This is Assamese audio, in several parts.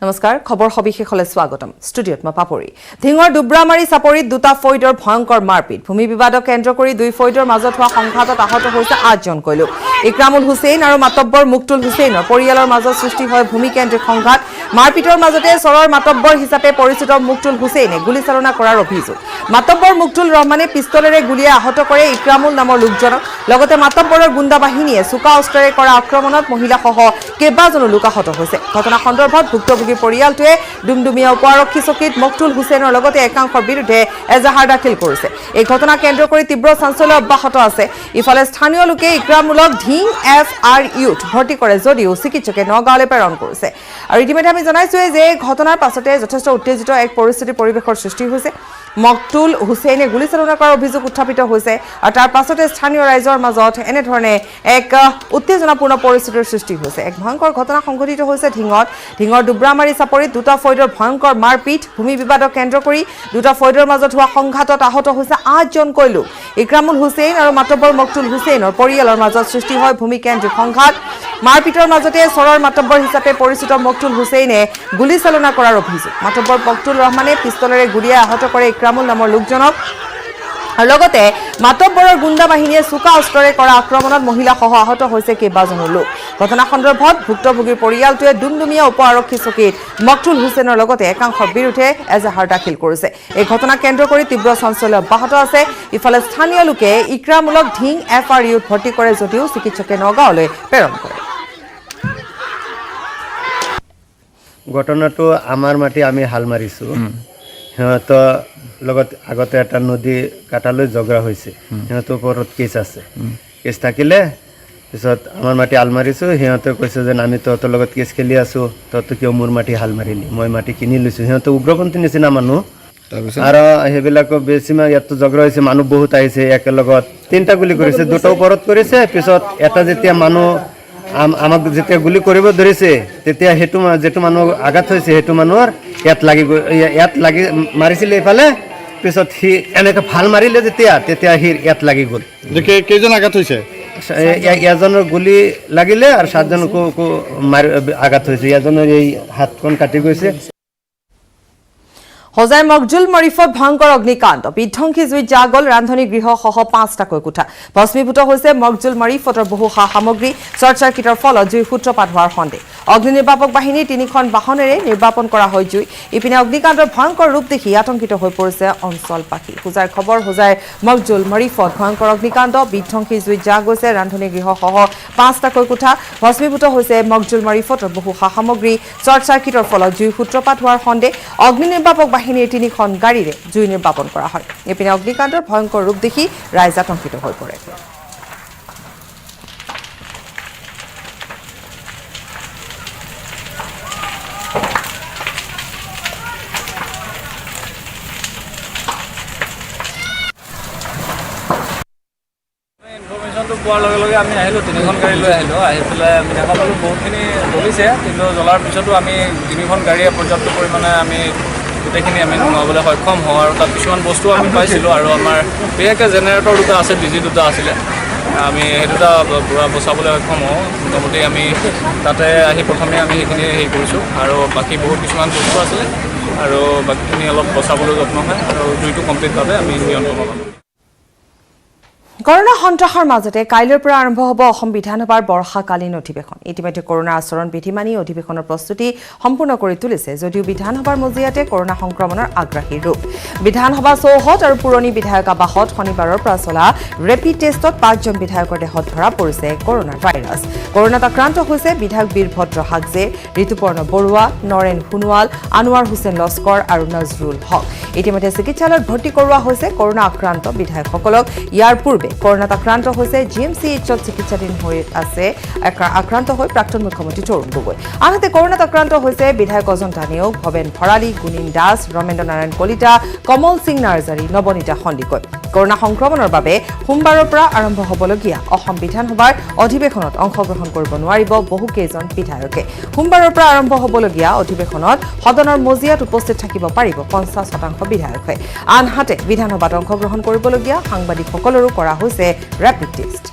নমস্কাৰ খবৰ সবিশেষলৈ স্বাগতম ষ্টুডিঅত মই পাপৰি ধিঙৰ দুব্ৰামাৰী চাপৰিত দুটা ফৈদৰ ভয়ংকৰ মাৰপিট ভূমি বিবাদক কেন্দ্ৰ কৰি দুই ফৈদৰ মাজত হোৱা সংঘাতত আহত হৈছে 8জন কৈলো ইকৰামুল হুছেইন আৰু মাতব্বৰ মুক্তুল হুছেইনৰ পৰিয়ালৰ মাজত সৃষ্টি হয় ভূমিকেন্দ্ৰিক সংঘাত মাৰপিটৰ মাজতে চৰৰ মাতব্বৰ হিচাপে পৰিচিত মুক্তুল হুছেইনে গুলীচালনা কৰাৰ অভিযোগ মাতব্বৰ মুক্তুল ৰহমানে পিস্তলেৰে গুলীয়াই আহত কৰে ইকৰামুল নামৰ লোকজনক লগতে মাতব্বৰৰ গুণ্ডা বাহিনীয়ে চুকা অস্ত্ৰেৰে কৰা আক্ৰমণত মহিলাসহ কেইবাজনো লোক আহত হৈছে ঘটনা সন্দৰ্ভত ভুক্তভোগী পৰিয়ালটোৱে ডুমডুমিয়া উপ-আৰক্ষী চকীত মকতুল হুছেইনৰ লগতে একাংশৰ বিৰুদ্ধে এজাহাৰ দাখিল কৰিছে এই ঘটনা কেন্দ্ৰ কৰি তীব্ৰ চাঞ্চল্য অব্যাহত আছে ইফালে স্থানীয় লোকে ইকৰামুলক ধিং FRUত ভৰ্তি কৰে যদিও চিকিৎসকে নগাঁৱলৈ প্ৰেৰণ কৰিছে আৰু ইতিমধ্যে আমি জনাইছো যে ঘটনাৰ পাছতে যথেষ্ট উত্তেজিত এক পৰিৱেশৰ সৃষ্টি হৈছে মকতুল হুছেইনে গুলীচালনা কৰাৰ অভিযোগ উত্থাপিত হৈছে আৰু তাৰ পাছতে স্থানীয় ৰাইজৰ মাজত এনেধৰণে এক উত্তেজনাপূৰ্ণ পৰিস্থিতিৰ সৃষ্টি হৈছে এক ভয়ংকৰ ঘটনা সংঘটিত হৈছে ধিঙৰ দুব্ৰামাৰী চাপৰিত দুটা ফৈদৰ ভয়ংকৰ মাৰপিট ভূমি বিবাদক কেন্দ্ৰ কৰি দুটা ফৈদৰ মাজত হোৱা সংঘাতত আহত হৈছে 8জন কৈলো ইকৰামুল হুছেইন আৰু মাতব্বৰ মকতুল হুছেইনৰ পৰিয়ালৰ মাজত সৃষ্টি হয় ভূমিকেন্দ্ৰিক সংঘাত মাৰপিটৰ মাজতে চৰৰ মাতব্বৰ হিচাপে পৰিচিত মকতুল হুছেইনে গুলীচালনা কৰাৰ অভিযোগ মাতব্বৰ মকতুল ৰহমানে পিস্তলেৰে গুলীয়াই আহত কৰে ইকৰামুল নামৰ লোকজনক আৰু লগতে মাতব্বৰৰ গুণ্ডা বাহিনীয়ে চুকা অস্ত্ৰেৰে কৰা আক্ৰমণত মহিলাসহ আহত হৈছে কেইবাজনো লোক ঘটনা সন্দৰ্ভত ভুক্তভোগীৰ পৰিয়ালটোৱে ডুমডুমিয়া উপ-আৰক্ষী চকীত মকতুল হুছেইনৰ লগতে একাংশৰ বিৰুদ্ধে এজাহাৰ দাখিল কৰিছে এই ঘটনা কেন্দ্ৰ কৰি তীব্ৰ চাঞ্চল্য অব্যাহত আছে ইফালে স্থানীয় লোকে ইকৰামুলক ধিং FRUত ভৰ্তি কৰে যদিও চিকিৎসকে নগাঁৱলৈ প্ৰেৰণ কৰে ঘটনাটো আমাৰ মাটি আমি হাল মাৰিছো সিহঁতৰ লগত আগতে এটা নদী কাটালৈ ঝগড়া হৈছে সিহঁতৰ ওপৰত কেছ আছে কেছ থাকিলে পিছত আমাৰ মাটি হাল মাৰিছো সিহঁতে কৈছে যে আমি তহঁতৰ লগত কেছ খেলি আছো তহঁতে কিয় মোৰ মাটি হাল মাৰিলি মই মাটি কিনি লৈছো সিহঁতে উগ্ৰপন্থী নিচিনা মানুহ আৰু সেইবিলাকো বেছি ইয়াতো ঝগড়া হৈছে মানুহ বহুত আহিছে একেলগত 3টা গুলি কৰিছে 2টা ওপৰত কৰিছে পিছত এটা যেতিয়া মানুহ আমাক যেতিয়া গুলি কৰিব ধৰিছে তেতিয়া হেতু যেটো মানুহ আঘাত হৈছে হেতু মানুহৰ ইয়াত লাগি মাৰিছিল এইফালে পিছত হি এনেকে ভাল মাৰিলে তেতিয়া হি ইয়াত লাগি গ'ল দেখে কেইজন আঘাত হৈছে এজনৰ গুলি লাগিলে আৰু 7জনকো আঘাত হৈছে এজনৰ এই হাতখন কাটি গৈছে হোজাইৰ মকজুল মৰিফত ভয়ংকৰ অগ্নিকাণ্ড বিধ্বংসী জুইত জাগল ৰান্ধনী গৃহসহ 5টাকৈ কোঠা ভস্মীভূত হৈছে মকজুল মৰিফতৰ বহু সামগ্ৰী শ্বৰ্ট চাৰ্কিটৰ ফলত জুইৰ সূত্ৰপাত হোৱাৰ সন্দেহ অগ্নি নিৰ্বাপক বাহিনীৰ 3খন বাহনেৰে নিৰ্বাপন কৰা হয় জুই ইপিনে অগ্নিকাণ্ডৰ ভয়ংকৰ ৰূপ দেখি আতংকিত হৈ পৰিছে অঞ্চলবাসী হোজাইৰ খবৰ হোজাইৰ মকজুল মৰিফত ভয়ংকৰ অগ্নিকাণ্ড বিধ্বংসী জুইত জাগ গৈছে ৰান্ধনী গৃহসহ 5টাকৈ কোঠা ভস্মীভূত হৈছে মকজুল মৰিফতৰ বহু সামগ্ৰী শ্বৰ্ট চাৰ্কিটৰ ফলত জুইৰ সূত্ৰপাত হোৱাৰ সন্দেহ অগ্নি নিৰ্বাপক বাহিনীৰ 3খন গাড়ীৰে জুই নিৰ্বাপন কৰা হয় ইপিনে অগ্নিকাণ্ডৰ ভয়ংকৰ ৰূপ দেখি ৰাইজ আতংকিত হৈ পৰে ইনফৰমেশ্যনটো পোৱাৰ লগে লগে আমি আহিলোঁ 3খন গাড়ী লৈ আহিলোঁ আহি পেলাই আমি দেখা পালোঁ বহুতখিনি জ্বলিছে কিন্তু জ্বলাৰ পিছতো আমি 3খন গাড়ীয়ে পৰ্যাপ্ত পৰিমাণে আমি গোটেইখিনি আমি নুমাবলৈ সক্ষম হওঁ আৰু তাত কিছুমান বস্তু আমি পাইছিলোঁ আৰু আমাৰ বিশেষকৈ জেনেৰেটৰ 2টা আছে ডিজি 2টা আছিলে আমি সেই 2টা পূৰা বচাবলৈ সক্ষম হওঁ মোটামুটি আমি তাতে আহি প্ৰথমে আমি সেইখিনি হেৰি কৰিছোঁ আৰু বাকী বহুত কিছুমান বস্তু আছিলে আৰু বাকীখিনি অলপ বচাবলৈ যত্ন হয় আৰু জুইটো কমপ্লিটভাৱে আমি নিয়ন্ত্ৰণত আনো কৰোনা সন্ত্ৰাসৰ মাজতে কাইলৈৰ পৰা আৰম্ভ হ'ব অসম বিধানসভাৰ বৰ্ষাকালীন অধিৱেশন ইতিমধ্যে কৰোনা আচৰণ বিধি মানি অধিৱেশনৰ প্ৰস্তুতি সম্পূৰ্ণ কৰি তুলিছে যদিও বিধানসভাৰ মজিয়াতে কৰোনা সংক্ৰমণৰ আগ্ৰাহীৰ ৰূপ বিধানসভা চৌহদ আৰু পুৰণি বিধায়ক আৱাসত শনিবাৰৰ পৰা চলা ৰেপিড টেষ্টত 5জন বিধায়কৰ দেহত ধৰা পৰিছে কৰোনা ভাইৰাছ কৰোনাত আক্ৰান্ত হৈছে বিধায়ক বীৰভদ্ৰ হাগজে ঋতুপৰ্ণ বৰুৱা নৰেন সোণোৱাল আনোৱাৰ হুছেইন লস্কৰ আৰু নজৰুল হক ইতিমধ্যে চিকিৎসালয়ত ভৰ্তি কৰোৱা হৈছে কৰোনা আক্ৰান্ত বিধায়কসকলক ইয়াৰ পূৰ্বে কৰোনাত আক্ৰান্ত হৈছে GMCHত চিকিৎসাধীন হৈ আছে আক্ৰান্ত হৈ প্ৰাক্তন মুখ্যমন্ত্ৰী তৰুণ গগৈ আনহাতে কৰোনাত আক্ৰান্ত হৈছে বিধায়ক অজন্তা নেওগ ভৱেন ভৰালী গুণীন দাস ৰমেন্দ্ৰ নাৰায়ণ কলিতা কমল সিং নাৰ্জাৰী নৱনীতা সন্দিকৈ কৰোনা সংক্ৰমণৰ বাবে সোমবাৰৰ পৰা আৰম্ভ হ'বলগীয়া অসম বিধানসভাৰ অধিৱেশনত অংশগ্ৰহণ কৰিব নোৱাৰিব বহুকেইজন বিধায়কে সোমবাৰৰ পৰা আৰম্ভ হ'বলগীয়া অধিৱেশনত সদনৰ মজিয়াত উপস্থিত থাকিব পাৰিব 50% বিধায়কে আনহাতে বিধানসভাত অংশগ্ৰহণ কৰিবলগীয়া সাংবাদিকসকলৰো কৰা হৈছে ৰেপিড টেষ্ট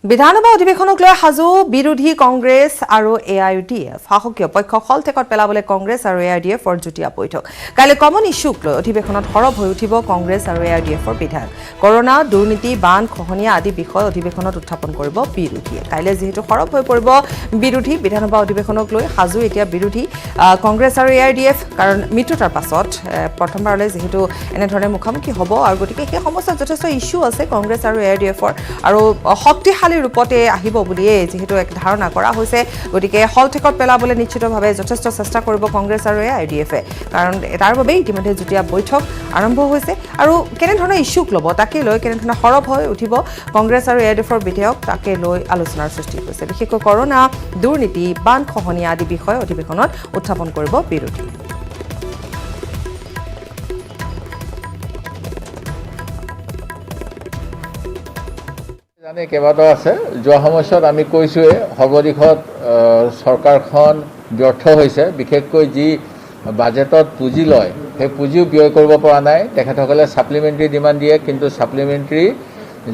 বিধানসভা অধিৱেশনক লৈ সাজু বিৰোধী কংগ্ৰেছ আৰু AIUDF শাসকীয় পক্ষক হলঠেকত পেলাবলৈ কংগ্ৰেছ আৰু AIUDFৰ যুটীয়া বৈঠক কাইলৈ কমন ইস্যুক লৈ অধিৱেশনত সৰব হৈ উঠিব কংগ্ৰেছ আৰু AIUDFৰ বিধায়ক কৰোনা দুৰ্নীতি বান খহনীয়া আদি বিষয় অধিৱেশনত উত্থাপন কৰিব বিৰোধীয়ে কাইলৈ যেহেতু সৰব হৈ পৰিব বিৰোধী বিধানসভা অধিৱেশনক লৈ সাজু এতিয়া বিৰোধী কংগ্ৰেছ আৰু AIUDF কাৰণ মিত্ৰতাৰ পাছত প্ৰথমবাৰলৈ যেহেতু এনেধৰণে মুখামুখি হ'ব আৰু গতিকে সেই সমস্যাত যথেষ্ট ইস্যু আছে কংগ্ৰেছ আৰু AIUDFৰ আৰু শক্তিশালী ৰূপতে আহিব বুলিয়ে যেহেতু এক ধাৰণা কৰা হৈছে গতিকে হলঠেকত পেলাবলৈ নিশ্চিতভাৱে যথেষ্ট চেষ্টা কৰিব কংগ্ৰেছ আৰু AIUDFে কাৰণ তাৰ বাবে ইতিমধ্যে যুটীয়া বৈঠক আৰম্ভ হৈছে আৰু কেনেধৰণৰ ইস্যুক ল'ব তাকে লৈ কেনেধৰণৰ সৰব হৈ উঠিব কংগ্ৰেছ আৰু AIUDFৰ বিধেয়ক তাকে লৈ আলোচনাৰ সৃষ্টি হৈছে বিশেষকৈ কৰোনা দুৰ্নীতি বান খহনীয়া আদি বিষয় অধিৱেশনত উত্থাপন কৰিব বিৰোধী জানে কেইবাটাও আছে যোৱা সময়ত আমি কৈছোৱে সৰ্বদিশত চৰকাৰখন ব্যৰ্থ হৈছে বিশেষকৈ যি বাজেটত পুঁজি লয় সেই পুঁজিও ব্যয় কৰিব পৰা নাই তেখেতসকলে সাপ্লিমেণ্টাৰী ডিমাণ্ড দিয়ে কিন্তু সাপ্লিমেণ্টাৰী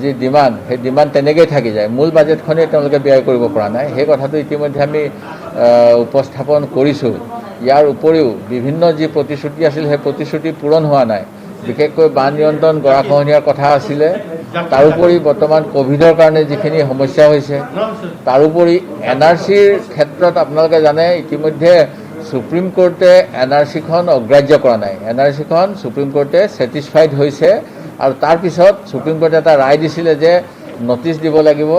যি ডিমাণ্ড সেই ডিমাণ্ড তেনেকৈ থাকি যায় মূল বাজেটখনেই তেওঁলোকে ব্যয় কৰিব পৰা নাই সেই কথাটো ইতিমধ্যে আমি উপস্থাপন কৰিছোঁ ইয়াৰ উপৰিও বিভিন্ন যি প্ৰতিশ্ৰুতি আছিল সেই প্ৰতিশ্ৰুতি পূৰণ হোৱা নাই বিশেষকৈ বান নিয়ন্ত্ৰণ গৰাখহনীয়াৰ কথা আছিলে তাৰোপৰি বৰ্তমান কোভিডৰ কাৰণে যিখিনি সমস্যা হৈছে তাৰোপৰি NRCৰ ক্ষেত্ৰত আপোনালোকে জানে ইতিমধ্যে সুপ্ৰিম কোৰ্টে NRCখন অগ্ৰাহ্য কৰা নাই NRCখন সুপ্ৰিম কোৰ্টে ছেটিছফাইড হৈছে আৰু তাৰপিছত সুপ্ৰিম কোৰ্টে এটা ৰায় দিছিলে যে নটিচ দিব লাগিব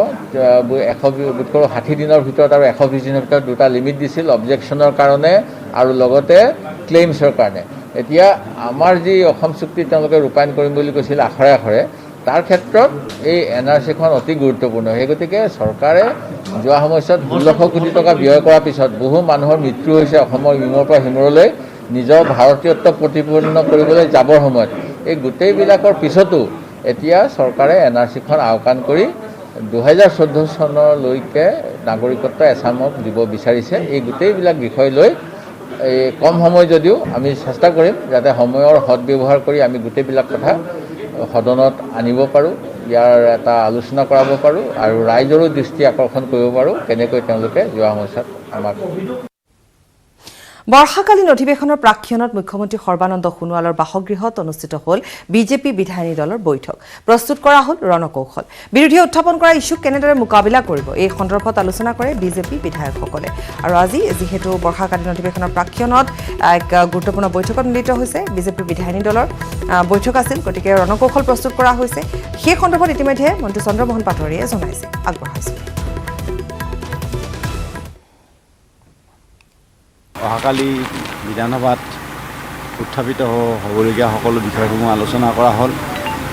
160 দিনৰ ভিতৰত আৰু 120 দিনৰ ভিতৰত দুটা লিমিট দিছিল অবজেকশ্যনৰ কাৰণে আৰু লগতে ক্লেইমছৰ কাৰণে এতিয়া আমাৰ যি অসম চুক্তি তেওঁলোকে ৰূপায়ণ কৰিম বুলি কৈছিল আখৰে আখৰে তাৰ ক্ষেত্ৰত এই NRCখন অতি গুৰুত্বপূৰ্ণ সেই গতিকে চৰকাৰে যোৱা সময়ত 1600 কোটি টকা ব্যয় কৰাৰ পিছত বহু মানুহৰ মৃত্যু হৈছে অসমৰ ইমূৰৰ পৰা সিমূৰলৈ নিজৰ ভাৰতীয়ত্ব প্ৰতিপন্ন কৰিবলৈ যাবৰ সময়ত এই গোটেইবিলাকৰ পিছতো এতিয়া চৰকাৰে NRCখন আওকাণ কৰি 2014 চনলৈকে নাগৰিকত্ব এছামক দিব বিচাৰিছে এই গোটেইবিলাক বিষয় লৈ এই কম সময় যদিও আমি চেষ্টা কৰিম যাতে সময়ৰ সদ্ব্যৱহাৰ কৰি আমি গোটেইবিলাক কথা সদনত আনিব পাৰোঁ ইয়াৰ এটা আলোচনা কৰাব পাৰোঁ আৰু ৰাইজৰো দৃষ্টি আকৰ্ষণ কৰিব পাৰোঁ কেনেকৈ তেওঁলোকে যোৱা সময়ত আমাক বৰ্ষাকালীন অধিৱেশনৰ প্ৰাক্ষণত মুখ্যমন্ত্ৰী সৰ্বানন্দ সোণোৱালৰ বাসগৃহত অনুষ্ঠিত হ'ল বিজেপি বিধায়িনী দলৰ বৈঠক প্ৰস্তুত কৰা হ'ল ৰণকৌশল বিৰোধীয়ে উত্থাপন কৰা ইস্যুক কেনেদৰে মোকাবিলা কৰিব এই সন্দৰ্ভত আলোচনা কৰে বিজেপি বিধায়কসকলে আৰু আজি যিহেতু বৰ্ষাকালীন অধিৱেশনৰ প্ৰাক্ষণত এক গুৰুত্বপূৰ্ণ বৈঠকত মিলিত হৈছে বিজেপি বিধায়িনী দলৰ বৈঠক আছিল গতিকে ৰণকৌশল প্ৰস্তুত কৰা হৈছে সেই সন্দৰ্ভত ইতিমধ্যে মন্ত্ৰী চন্দ্ৰমোহন পাটোৱাৰীয়ে জনাইছে আগবঢ়াইছে অহাকালি বিধানসভাত উত্থাপিত হ'বলগীয়া সকলো বিষয়সমূহ আলোচনা কৰা হ'ল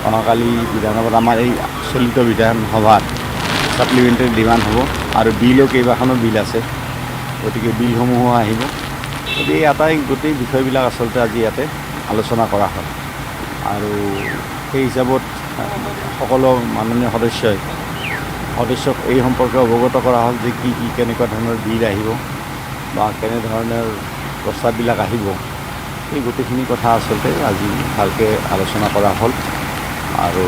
অহাকালি বিধানসভাত আমাৰ এই চলিত বিধানসভাত ছাপ্লিমেণ্টাৰী ডিমাণ্ড হ'ব আৰু বিলো কেইবাখনো বিল আছে গতিকে বিলসমূহো আহিব গতিকে এই গোটেই বিষয়বিলাক আচলতে আজি ইয়াতে আলোচনা কৰা হ'ল আৰু সেই হিচাপত সকলো মাননীয় সদস্যক এই সম্পৰ্কে অৱগত কৰা হ'ল যে কি কেনেকুৱা ধৰণৰ বিল আহিব বা কেনেধৰণৰ প্ৰস্তাৱবিলাক আহিব এই গোটেইখিনি কথা আচলতে আজি ভালকৈ আলোচনা কৰা হ'ল আৰু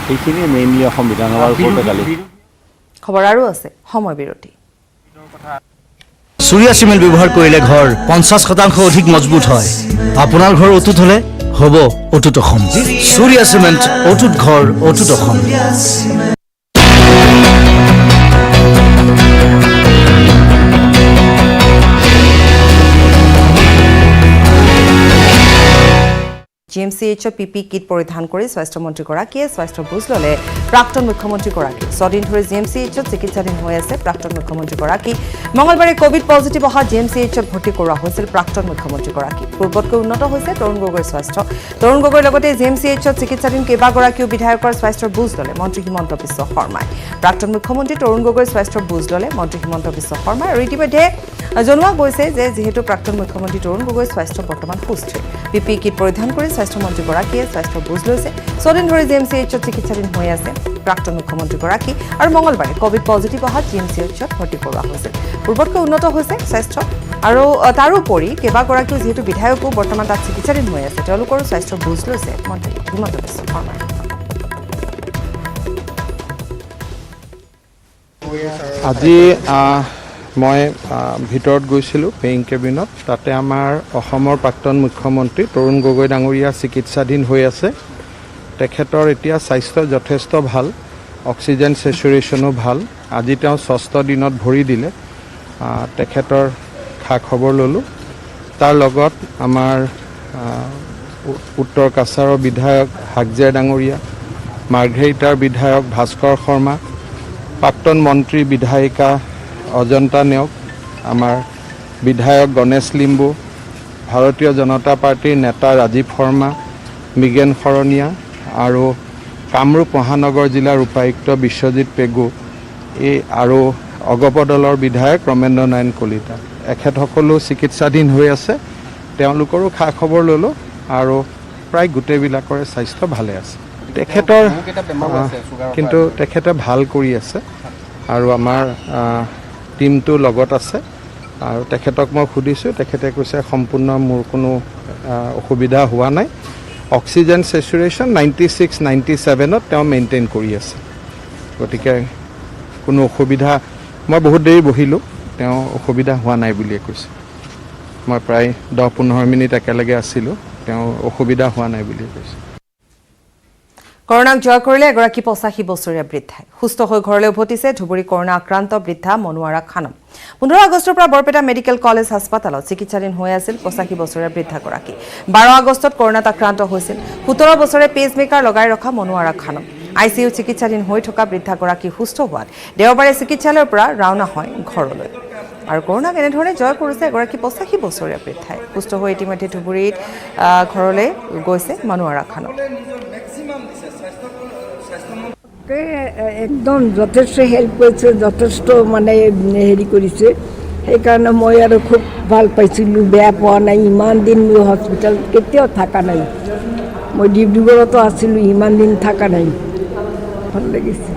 সেইখিনিয়ে মেইনলি অসম বিধানসভাৰ ওপৰতে কালি খবৰ আৰু আছে সময় বিৰতি চুৰিয়া চিমেণ্ট ব্যৱহাৰ কৰিলে ঘৰ 50% অধিক মজবুত হয় আপোনাৰ ঘৰ অটুট হ'লে হ'ব অটুট অসম চুৰিয়া চিমেণ্ট অটুট ঘৰ অটুট অসম GMCHৰ PP কিট পৰিধান কৰি স্বাস্থ্যমন্ত্ৰীগৰাকীয়ে স্বাস্থ্য বুজ ল'লে প্ৰাক্তন মুখ্যমন্ত্ৰীগৰাকী ছদিন ধৰি GMCHত চিকিৎসাধীন হৈ আছে প্ৰাক্তন মুখ্যমন্ত্ৰীগৰাকী মঙলবাৰে কোভিড পজিটিভ অহা GMCHত ভৰ্তি কৰোৱা হৈছিল প্ৰাক্তন মুখ্যমন্ত্ৰীগৰাকী পূৰ্বতকৈ উন্নত হৈছে তৰুণ গগৈৰ স্বাস্থ্য তৰুণ গগৈৰ লগতে GMCHত চিকিৎসাধীন কেইবাগৰাকীও বিধায়কৰ স্বাস্থ্যৰ বুজ ল'লে মন্ত্ৰী হিমন্ত বিশ্ব শৰ্মাই প্ৰাক্তন মুখ্যমন্ত্ৰী তৰুণ গগৈৰ স্বাস্থ্যৰ বুজ ল'লে মন্ত্ৰী হিমন্ত বিশ্ব শৰ্মাই আৰু ইতিমধ্যে জনোৱা গৈছে যে যিহেতু প্ৰাক্তন মুখ্যমন্ত্ৰী তৰুণ গগৈৰ স্বাস্থ্য বৰ্তমান সুস্থিৰ PP কিট পৰিধান কৰি স্বাস্থ্যমন্ত্ৰীগৰাকীয়ে স্বাস্থ্য বুজ লৈছে ছদিন ধৰি GMCHত চিকিৎসাধীন হৈ আছে প্ৰাক্তন মুখ্যমন্ত্ৰীগৰাকী আৰু মঙলবাৰে কোভিড পজিটিভ অহা GMCHত ভৰ্তি কৰোৱা হৈছিল পূৰ্বতকৈ উন্নত হৈছে স্বাস্থ্য আৰু তাৰোপৰি কেইবাগৰাকীও যিহেতু বিধায়কো বৰ্তমান তাত চিকিৎসাধীন হৈ আছে তেওঁলোকৰো স্বাস্থ্য বুজ লৈছে মন্ত্ৰী হিমন্ত বিশ্ব শৰ্মাই আজি মই ভিতৰত গৈছিলোঁ পেয়িং কেবিনত। তাতে আমাৰ অসমৰ প্ৰাক্তন মুখ্যমন্ত্ৰী তৰুণ গগৈ ডাঙৰীয়া চিকিৎসাধীন হৈ আছে। তেখেতৰ এতিয়া স্বাস্থ্য যথেষ্ট ভাল, অক্সিজেন চেচুৰেশ্যনো ভাল। আজি তেওঁ 6ষ্ঠ দিনত ভৰি দিলে। তেখেতৰ খা খবৰ ল'লোঁ। তাৰ লগত আমাৰ উত্তৰ কাছাৰৰ বিধায়ক হাগজে ডাঙৰীয়া, মাৰ্ঘেৰিটাৰ বিধায়ক ভাস্কৰ শৰ্মা, প্ৰাক্তন মন্ত্ৰী বিধায়িকা অজন্তা নেওগ, আমাৰ বিধায়ক গণেশ লিম্বু, ভাৰতীয় জনতা পাৰ্টীৰ নেতা ৰাজীৱ শৰ্মা, মৃগেন শৰণীয়া আৰু কামৰূপ মহানগৰ জিলাৰ উপায়ুক্ত বিশ্বজিৎ পেগু আৰু অগপ দলৰ বিধায়ক ৰমেন্দ্ৰ নাৰায়ণ কলিতা, এখেতসকলো চিকিৎসাধীন হৈ আছে। তেওঁলোকৰো খা খবৰ ল'লোঁ আৰু প্ৰায় গোটেইবিলাকৰে স্বাস্থ্য ভালে আছে। তেখেতৰ কিন্তু তেখেতে ভাল কৰি আছে আৰু আমাৰ টিমটো লগত আছে। আৰু তেখেতক মই সুধিছোঁ, তেখেতে কৈছে সম্পূৰ্ণ মোৰ কোনো অসুবিধা হোৱা নাই। অক্সিজেন চেচুৰেশ্যন 96-97ত তেওঁ মেইনটেইন কৰি আছে। গতিকে কোনো অসুবিধা, মই বহুত দেৰি বহিলোঁ, তেওঁ অসুবিধা হোৱা নাই বুলিয়ে কৈছে। মই প্ৰায় 10-15 মিনিট একেলগে আছিলোঁ, তেওঁ অসুবিধা হোৱা নাই বুলিয়ে কৈছে। কৰোনাক জয় কৰিলে এগৰাকী 85 বছৰীয়া বৃদ্ধাই। সুস্থ হৈ ঘৰলৈ উভতিছে ধুবুৰী কৰোনা আক্ৰান্ত বৃদ্ধা মনোৱাৰা খানম। 15 আগষ্টৰ পৰা বৰপেটা মেডিকেল কলেজ হাস্পাতালত চিকিৎসাধীন হৈ আছিল 85 বছৰীয়া বৃদ্ধাগৰাকী। 12 আগষ্টত কৰোনাত আক্ৰান্ত হৈছিল 17 বছৰে পেচমেকাৰ লগাই ৰখা মনোৱাৰা খানম। ICU চিকিৎসাধীন হৈ থকা বৃদ্ধাগৰাকী সুস্থ হোৱাত দেওবাৰে চিকিৎসালয়ৰ পৰা ৰাওনা হয় ঘৰলৈ। আৰু কৰোনাক এনেধৰণে জয় কৰিছে এগৰাকী 85 বছৰীয়া বৃদ্ধাই। সুস্থ হৈ ইতিমধ্যে ধুবুৰীত ঘৰলৈ গৈছে মনোৱাৰা খানম। একদম যথেষ্ট হেল্প কৰিছে, যথেষ্ট মানে হেৰি কৰিছে। সেইকাৰণে মই আৰু খুব ভাল পাইছিলোঁ, বেয়া পোৱা নাই। ইমান দিন মই হস্পিটেলত কেতিয়াও থকা নাই। মই ডিব্ৰুগড়তো আছিলোঁ, ইমান দিন থকা নাই। ভাল লাগিছে।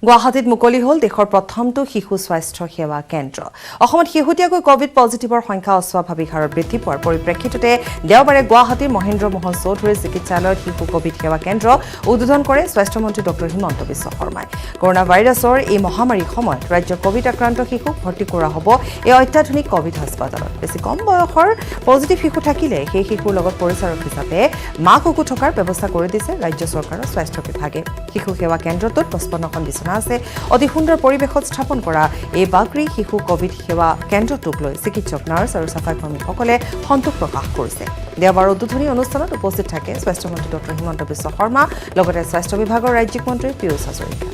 গুৱাহাটীত মুকলি হ'ল দেশৰ প্ৰথমটো শিশু স্বাস্থ্য সেৱা কেন্দ্ৰ। অসমত শেহতীয়াকৈ কভিড পজিটিভৰ সংখ্যা অস্বাভাৱিক হাৰত বৃদ্ধি পোৱাৰ পৰিপ্ৰেক্ষিততে দেওবাৰে গুৱাহাটীৰ মহেন্দ্ৰ মোহন চৌধুৰী চিকিৎসালয়ত শিশু কভিড সেৱা কেন্দ্ৰ উদ্বোধন কৰে স্বাস্থ্যমন্ত্ৰী ডঃ হিমন্ত বিশ্ব শৰ্মাই। কৰোনা ভাইৰাছৰ এই মহামাৰীৰ সময়ত ৰাজ্যৰ কভিড আক্ৰান্ত শিশুক ভৰ্তি কৰা হ'ব এই অত্যাধুনিক কভিড হাস্পাতালত। বেছি কম বয়সৰ পজিটিভ শিশু থাকিলে সেই শিশুৰ লগত পৰিচাৰক হিচাপে মাককো থকাৰ ব্যৱস্থা কৰি দিছে ৰাজ্য চৰকাৰৰ স্বাস্থ্য বিভাগে। শিশু সেৱা কেন্দ্ৰটোত 55খন বিচনা আছে। অতি সুন্দৰ পৰিৱেশত স্থাপন কৰা এই বাগৰি শিশু কভিড সেৱা কেন্দ্ৰটোক লৈ চিকিৎসক, নাৰ্ছ আৰু চাফাই কৰ্মীসকলে সন্তোষ প্ৰকাশ কৰিছে। দেওবাৰৰ উদ্বোধনী অনুষ্ঠানত উপস্থিত থাকে স্বাস্থ্যমন্ত্ৰী ডঃ হিমন্ত বিশ্ব শৰ্মা, লগতে স্বাস্থ্য বিভাগৰ ৰাজ্যিক মন্ত্ৰী পীয়ুষ হাজৰিকা।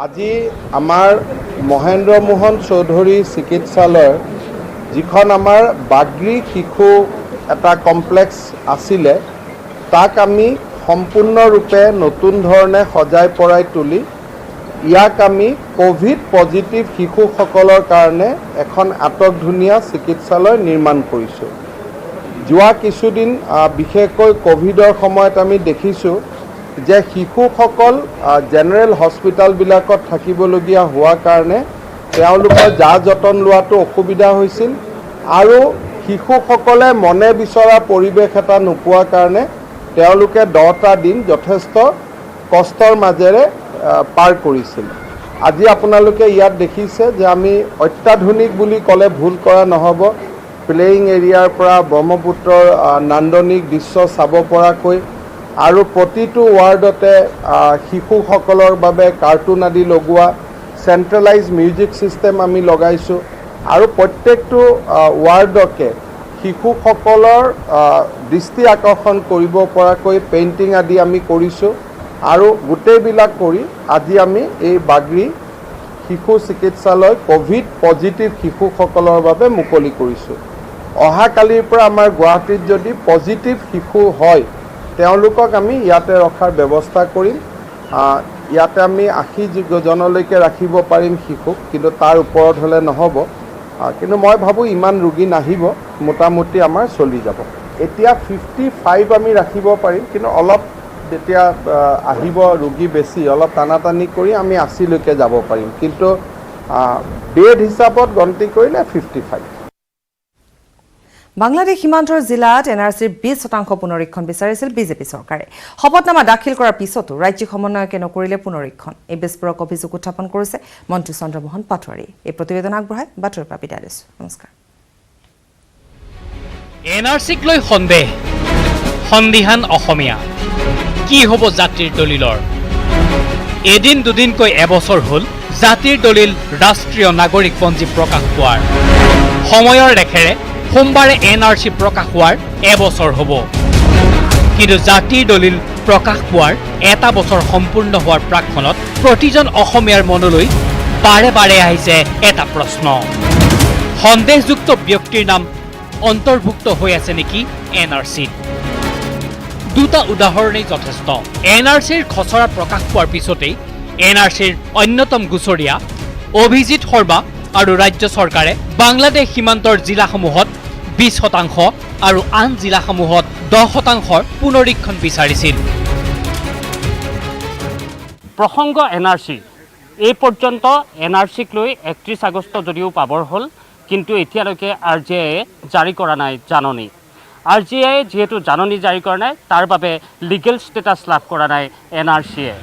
আজি আমাৰ মহেন্দ্ৰ মোহন চৌধুৰী চিকিৎসালয়ৰ যিখন আমাৰ বাগৰি শিশু এটা কমপ্লেক্স আছিলে, তাক আমি সম্পূৰ্ণৰূপে নতুন ধৰণে সজাই পৰাই তুলি ইয়াক আমি কোভিড পজিটিভ শিশুসকলৰ কাৰণে এখন আটকধুনীয়া চিকিৎসালয় নিৰ্মাণ কৰিছোঁ। যোৱা কিছুদিন বিশেষকৈ কোভিডৰ সময়ত আমি দেখিছোঁ যে শিশুসকল জেনেৰেল হস্পিটেলবিলাকত থাকিবলগীয়া হোৱাৰ কাৰণে তেওঁলোকৰ যা যতন লোৱাটো অসুবিধা হৈছিল আৰু শিশুসকলে মনে বিচৰা পৰিৱেশ এটা নোপোৱাৰ কাৰণে তেওঁলোকে 10টা দিন যথেষ্ট কষ্টৰ মাজেৰে পাৰ কৰিছিল। আজি আপোনালোকে ইয়াত দেখিছে যে আমি অত্যাধুনিক বুলি ক'লে ভুল কৰা নহ'ব। প্লেয়িং এৰিয়াৰ পৰা ব্ৰহ্মপুত্ৰৰ নান্দনিক দৃশ্য চাব পৰাকৈ আৰু প্ৰতিটো ৱাৰ্ডতে শিশুসকলৰ বাবে কাৰ্টুন আদি লগোৱা চেণ্ট্ৰেলাইজ মিউজিক ছিষ্টেম আমি লগাইছোঁ আৰু প্ৰত্যেকটো ৱাৰ্ডকে শিশুসকলৰ দৃষ্টি আকৰ্ষণ কৰিব পৰাকৈ পেইণ্টিং আদি আমি কৰিছোঁ আৰু গোটেইবিলাক কৰি আজি আমি এই বাগৰি শিশু চিকিৎসালয় কোভিড পজিটিভ শিশুসকলৰ বাবে মুকলি কৰিছোঁ। অহাকালিৰ পৰা আমাৰ গুৱাহাটীত যদি পজিটিভ শিশু হয় তেওঁলোকক আমি ইয়াতে ৰখাৰ ব্যৱস্থা কৰিম। ইয়াতে আমি 80 জনলৈকে ৰাখিব পাৰিম শিশুক, কিন্তু তাৰ ওপৰত হ'লে নহ'ব। কিন্তু মই ভাবোঁ ইমান ৰোগী নাহিব, মোটামুটি আমাৰ চলি যাব। এতিয়া 55 আমি ৰাখিব পাৰিম, কিন্তু অলপ যেতিয়া আহিব ৰোগী বেছি, অলপ টানাটানি কৰি আমি 80লৈকে যাব পাৰিম, কিন্তু বেড হিচাপত গন্তি কৰিলে 55। বাংলাদেশ সীমান্তৰ জিলাত এনআৰচিৰ 20% পুনৰীক্ষণ বিচাৰিছিল বিজেপি চৰকাৰে শপতনামা দাখিল কৰাৰ পিছতো ৰাজ্যিক সমন্বয়কে নকৰিলে পুনৰীক্ষণ এই বিস্ফোৰক অভিযোগ উত্থাপন কৰিছে মন্ত্ৰী চন্দ্ৰমোহন পাটোৱাৰী এই প্ৰতিবেদন আগবঢ়াই বাতৰিৰ পৰা বিদায় লৈছো নমস্কাৰ এনআৰচিক লৈ সন্দিহান অসমীয়া কি হ'ব জাতিৰ দলিলৰ এদিন দুদিনকৈ এবছৰ হ'ল জাতিৰ দলিল ৰাষ্ট্ৰীয় নাগৰিক পঞ্জী প্ৰকাশ পোৱাৰ সময়ৰ ৰেখেৰে সোমবাৰে এনআৰচি প্ৰকাশ হোৱাৰ এবছৰ হ'ব কিন্তু জাতিৰ দলিল প্ৰকাশ পোৱাৰ এটা বছৰ সম্পূৰ্ণ হোৱাৰ প্ৰাকক্ষণত প্ৰতিজন অসমীয়াৰ মনলৈ বাৰে বাৰে আহিছে এটা প্ৰশ্ন সন্দেহযুক্ত ব্যক্তিৰ নাম অন্তৰ্ভুক্ত হৈ আছে নেকি এনআৰচিত দুটা উদাহৰণেই যথেষ্ট এনআৰচিৰ খচৰা প্ৰকাশ পোৱাৰ পিছতেই এনআৰচিৰ অন্যতম গুচৰীয়া অভিজিৎ শৰ্মা আৰু ৰাজ্য চৰকাৰে বাংলাদেশ সীমান্তৰ জিলাসমূহত 20% আৰু আন জিলাসমূহত 10%ৰ পুনৰীক্ষণ বিচাৰিছিল প্ৰসংগ এনআৰচি এই পৰ্যন্ত এনআৰচিক লৈ 31 আগষ্ট যদিও পাবৰ হ'ল কিন্তু এতিয়ালৈকে আৰজিআইয়ে জাৰি কৰা নাই জাননী আৰজিআইয়ে যেহেতু জাননী জাৰি কৰা নাই তাৰ বাবে লিগেল ষ্টেটাছ লাভ কৰা নাই এনআৰচিয়ে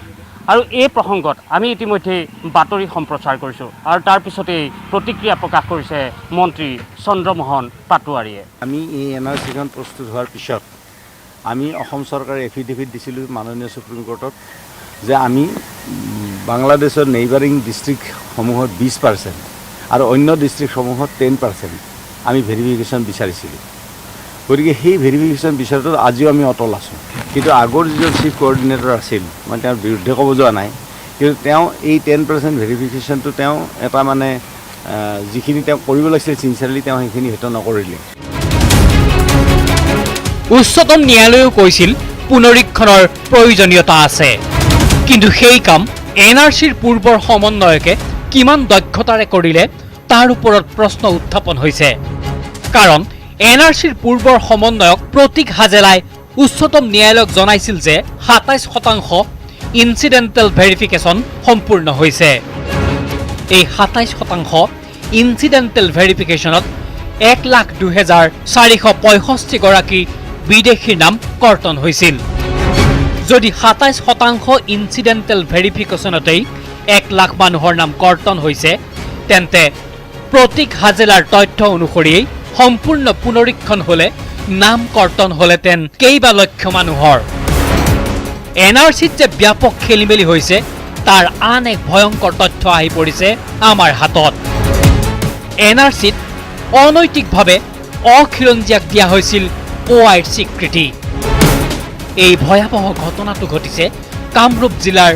আৰু এই প্ৰসংগত আমি ইতিমধ্যে বাতৰি সম্প্ৰচাৰ কৰিছোঁ আৰু তাৰ পিছতেই প্ৰতিক্ৰিয়া প্ৰকাশ কৰিছে মন্ত্ৰী চন্দ্ৰমোহন পাটোৱাৰীয়ে আমি এই এনআৰচিখন প্ৰস্তুত হোৱাৰ পিছত আমি অসম চৰকাৰে এফিডেভিট দিছিলোঁ মাননীয় সুপ্ৰিম কোৰ্টত যে আমি বাংলাদেশৰ নেইবাৰিং ডিষ্ট্ৰিক্টসমূহত 20% আৰু অন্য ডিষ্ট্ৰিক্টসমূহত 10% আমি ভেৰিফিকেশ্যন বিচাৰিছিলোঁ গতিকে সেই ভেৰিফিকেশ্যন বিচাৰটোত আজিও আমি অটল আছোঁ কিন্তু আগৰ যিজন চিফ কোঅৰ্ডিনেটৰ আছিল মই তেওঁৰ বিৰুদ্ধে ক'ব যোৱা নাই কিন্তু তেওঁ এই 10% ভেৰিফিকেশ্যনটো তেওঁ এটা মানে যিখিনি তেওঁ কৰিব লাগিছিল চিনচিয়াৰলি তেওঁ সেইখিনি হয়তো নকৰিলে উচ্চতম ন্যায়ালয়েও কৈছিল পুনৰীক্ষণৰ প্ৰয়োজনীয়তা আছে কিন্তু সেই কাম এনআৰচিৰ পূৰ্বৰ সমন্বয়কে কিমান দক্ষতাৰে কৰিলে তাৰ ওপৰত প্ৰশ্ন উত্থাপন হৈছে কাৰণ এনআৰচিৰ পূৰ্বৰ সমন্বয়ক প্ৰতীক হাজেলাই উচ্চতম ন্যায়ালয়ক জনাইছিল যে 27% ইনচিডেণ্টেল ভেৰিফিকেশ্যন সম্পূৰ্ণ হৈছে এই 27% ইনচিডেণ্টেল ভেৰিফিকেশ্যনত 1,02,465 গৰাকী বিদেশীৰ নাম কৰ্তন হৈছিল যদি 27% ইনচিডেণ্টেল ভেৰিফিকেশ্যনতেই 1 লাখ মানুহৰ নাম কৰ্তন হৈছে তেন্তে প্ৰতীক হাজেলাৰ তথ্য অনুসৰি সম্পূৰ্ণ পুনৰীক্ষণ হলে নাম কৰ্তন হলেতেন কেইবা লক্ষ মানুহৰ এনআৰচিত যে ব্যাপক খেলিমেলি হৈছে তাৰ আন এক ভয়ংকৰ তথ্য আহি পৰিছে আমাৰ হাতত এনআৰচিত অনৈতিকভাৱে অখিলঞ্জীয়াক দিয়া হৈছিল OIৰ স্বীকৃতি এই ভয়াবহ ঘটনাটো ঘটিছে কামৰূপ জিলাৰ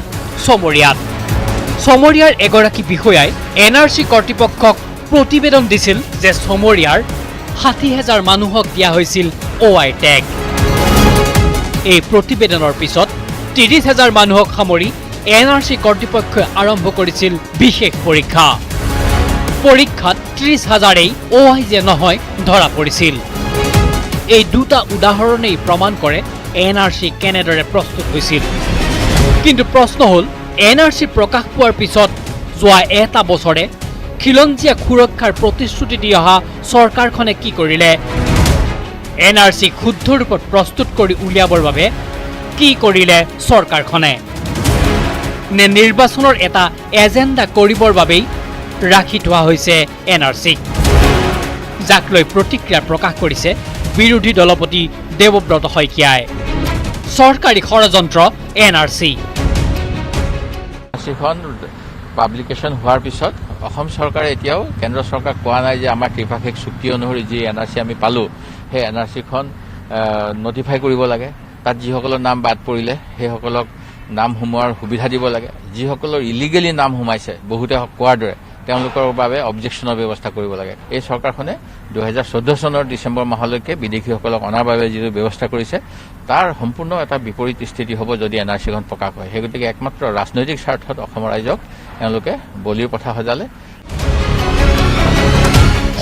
চমৰীয়াৰ এগৰাকী বিষয়াই এনআৰচি কৰ্তৃপক্ষক প্ৰতিবেদন দিছিল যে চমৰীয়াৰ 60,000 মানুহক দিয়া হৈছিল OI টেগ এই প্ৰতিবেদনৰ পিছত 30,000 মানুহক সামৰি এনআৰচি কৰ্তৃপক্ষই আৰম্ভ কৰিছিল বিশেষ পৰীক্ষাত 30,000এই OI যে নহয় ধৰা পৰিছিল এই দুটা উদাহৰণেই প্ৰমাণ কৰে এনআৰচি কেনেদৰে প্ৰস্তুত হৈছিল কিন্তু প্ৰশ্ন হ'ল এনআৰচি প্ৰকাশ পোৱাৰ পিছত যোৱা এটা বছৰে খিলঞ্জীয়া সুৰক্ষাৰ প্ৰতিশ্ৰুতি দি অহা চৰকাৰখনে কি কৰিলে এনআৰচি শুদ্ধ ৰূপত প্ৰস্তুত কৰি উলিয়াবৰ বাবে কি কৰিলে চৰকাৰখনে নে নিৰ্বাচনৰ এটা এজেণ্ডা কৰিবৰ বাবেই ৰাখি থোৱা হৈছে এনআৰচিক যাক লৈ প্ৰতিক্ৰিয়া প্ৰকাশ কৰিছে বিৰোধী দলপতি দেৱব্ৰত শইকীয়াই চৰকাৰী ষড়যন্ত্ৰ এনআৰচি পাব্লিকেশ্যন হোৱাৰ পিছত অসম চৰকাৰে এতিয়াও কেন্দ্ৰ চৰকাৰক কোৱা নাই যে আমাৰ ত্ৰিপাক্ষিক চুক্তি অনুসৰি যি এনআৰচি আমি পালোঁ সেই এনআৰচিখন নটিফাই কৰিব লাগে তাত যিসকলৰ নাম বাদ পৰিলে সেইসকলক নাম সোমোৱাৰ সুবিধা দিব লাগে যিসকলৰ ইলিগেলি নাম সোমাইছে বহুতে কোৱাৰ দৰে তেওঁলোকৰ বাবে অবজেকশ্যনৰ ব্যৱস্থা কৰিব লাগে এই চৰকাৰখনে 2014 চনৰ ডিচেম্বৰ মাহলৈকে বিদেশীসকলক অনাৰ বাবে যিটো ব্যৱস্থা কৰিছে তাৰ সম্পূৰ্ণ এটা বিপৰীত স্থিতি হ'ব যদি এনআৰচিখন প্ৰকাশ হয় সেই গতিকে একমাত্ৰ ৰাজনৈতিক স্বাৰ্থত অসমৰ ৰাইজক তেওঁলোকে বলিৰ পথা সজালে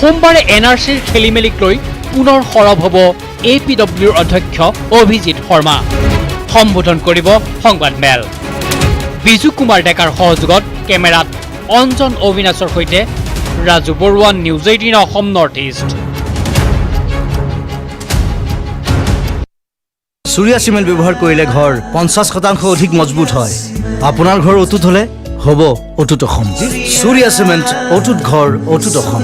সোমবাৰে এনআৰচিৰ খেলিমেলিক লৈ পুনৰ সৰব হ'ব APWৰ অধ্যক্ষ অভিজিৎ শৰ্মা সম্বোধন কৰিব সংবাদমেল বিজু কুমাৰ ডেকাৰ সহযোগত কেমেৰাত অঞ্জন অবিনাশৰ সৈতে Raju Barua news 18 Assam North East চুৰিয়া চিমেণ্ট ব্যৱহাৰ কৰিলে ঘৰ 50% অধিক মজবুত হয় আপোনাৰ ঘৰ অটুট হ'লে হ'ব অটুট অসম চুৰিয়া চিমেণ্ট অটুট ঘৰ অটুট অসম